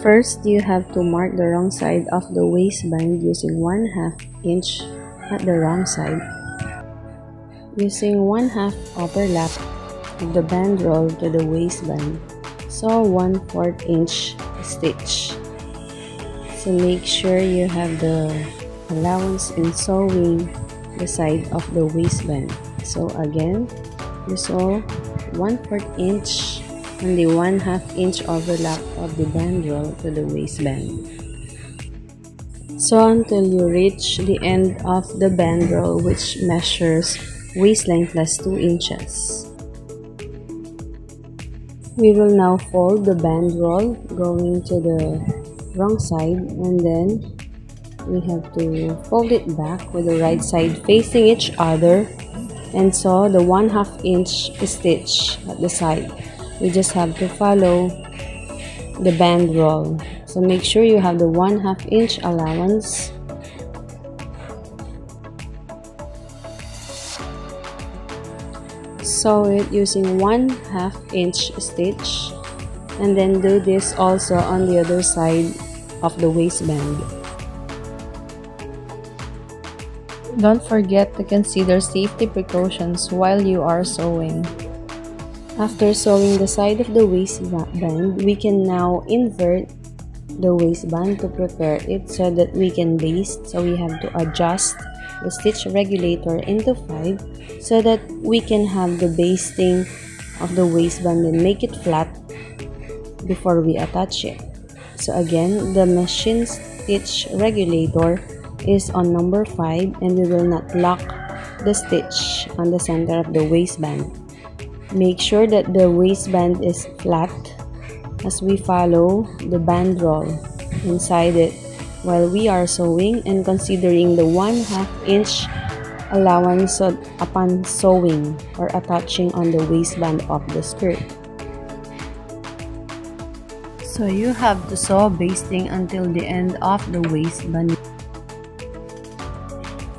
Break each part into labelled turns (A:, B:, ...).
A: First, you have to mark the wrong side of the waistband using 1/2 inch at the wrong side. Using 1/2 overlap of the band roll to the waistband, sew 1/4 inch stitch. So make sure you have the allowance in sewing the side of the waistband. So again, you sew 1/4 inch on the 1/2 inch overlap of the band roll to the waistband. Sew until you reach the end of the band roll, which measures waistline plus 2 inches. We will now fold the band roll going to the wrong side, and then we have to fold it back with the right side facing each other and sew the 1/2 inch stitch at the side. We just have to follow the band roll. So make sure you have the 1/2 inch allowance. Sew it using 1/2 inch stitch, and then do this also on the other side of the waistband. Don't forget to consider safety precautions while you are sewing. After sewing the side of the waistband, we can now invert the waistband to prepare it so that we can baste. So we have to adjust the stitch regulator into 5 so that we can have the basting of the waistband and make it flat before we attach it. So again, the machine stitch regulator is on number 5, and we will not lock the stitch on the center of the waistband. Make sure that the waistband is flat as we follow the band roll inside it while we are sewing, and considering the 1/2 inch allowance upon sewing or attaching on the waistband of the skirt. So you have to sew basting until the end of the waistband.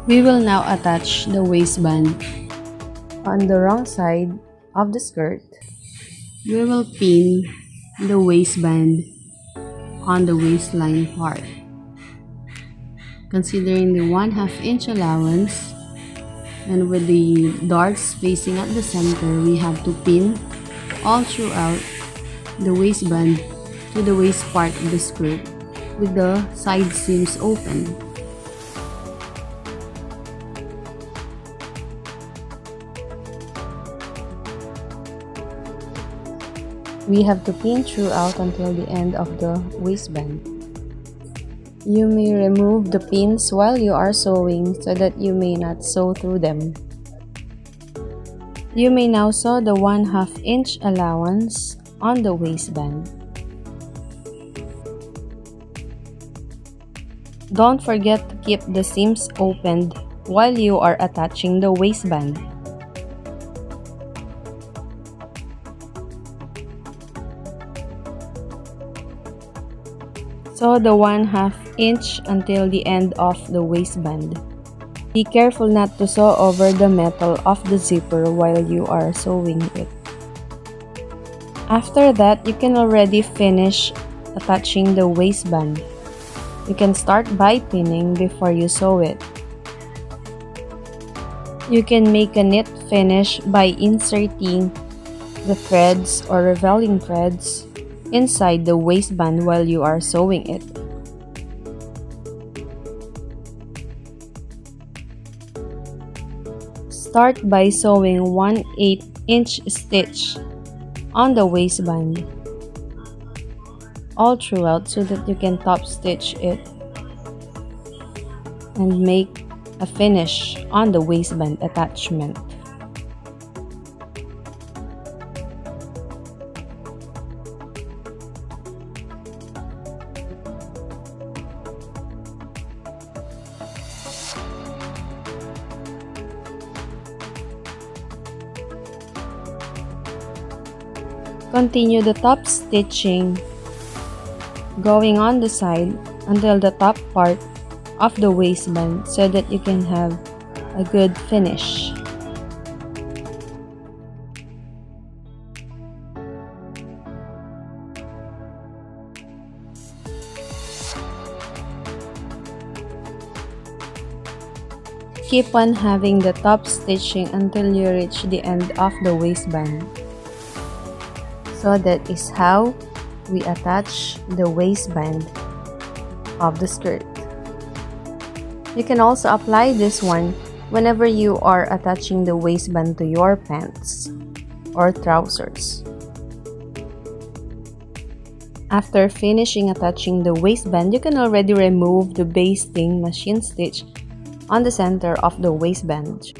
A: We will now attach the waistband on the wrong side of the skirt. We will pin the waistband on the waistline part. Considering the 1/2 inch allowance, and with the darts facing at the center, we have to pin all throughout the waistband to the waist part of the skirt with the side seams open. We have to pin throughout until the end of the waistband. You may remove the pins while you are sewing so that you may not sew through them. You may now sew the 1/2 inch allowance on the waistband. Don't forget to keep the seams opened while you are attaching the waistband. Sew the 1/2 inch until the end of the waistband. Be careful not to sew over the metal of the zipper while you are sewing it. After that, you can already finish attaching the waistband. You can start by pinning before you sew it. You can make a knit finish by inserting the threads or revealing threads inside the waistband while you are sewing it. Start by sewing 1/8 inch stitch on the waistband all throughout so that you can top stitch it and make a finish on the waistband attachment. Continue the top stitching going on the side until the top part of the waistband so that you can have a good finish. Keep on having the top stitching until you reach the end of the waistband. So that is how we attach the waistband of the skirt. You can also apply this one whenever you are attaching the waistband to your pants or trousers. After finishing attaching the waistband, you can already remove the basting machine stitch on the center of the waistband.